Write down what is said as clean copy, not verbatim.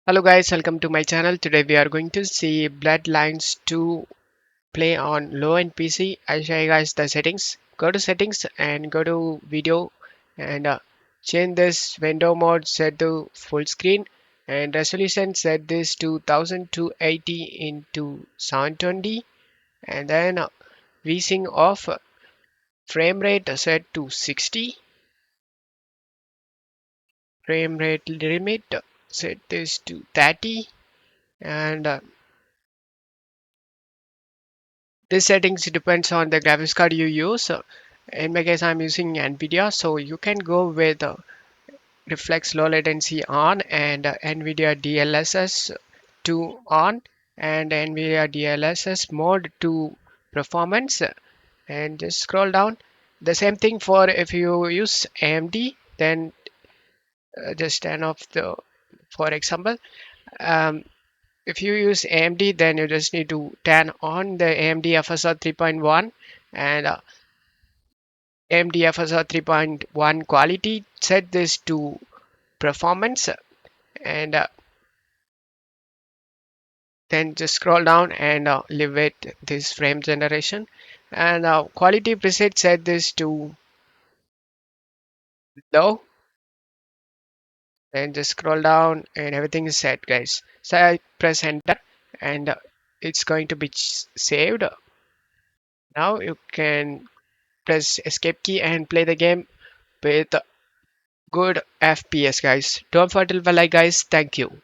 Hello guys, welcome to my channel. Today we are going to see Bloodlines 2 play on low-end PC. I'll show you guys the settings. Go to settings and go to video and change this window mode set to full screen and resolution set this to 1280 into 720 and then VSync off, frame rate set to 60, frame rate limit set this to 30 and this settings depends on the graphics card you use. In my case, I'm using NVIDIA, so you can go with reflex low latency on and NVIDIA DLSS to on and NVIDIA DLSS mode to performance and just scroll down. The same thing for if you use AMD, then just turn off the, for example, um, if you use AMD, then you just need to turn on the AMD FSR 3.1 and AMD FSR 3.1 quality. Set this to performance and then just scroll down and leave it this frame generation and quality preset set this to low and just scroll down and everything is set, guys. So I press enter and it's going to be saved. Now you can press escape key and play the game with good FPS, guys. Don't forget to leave a like, guys. Thank you.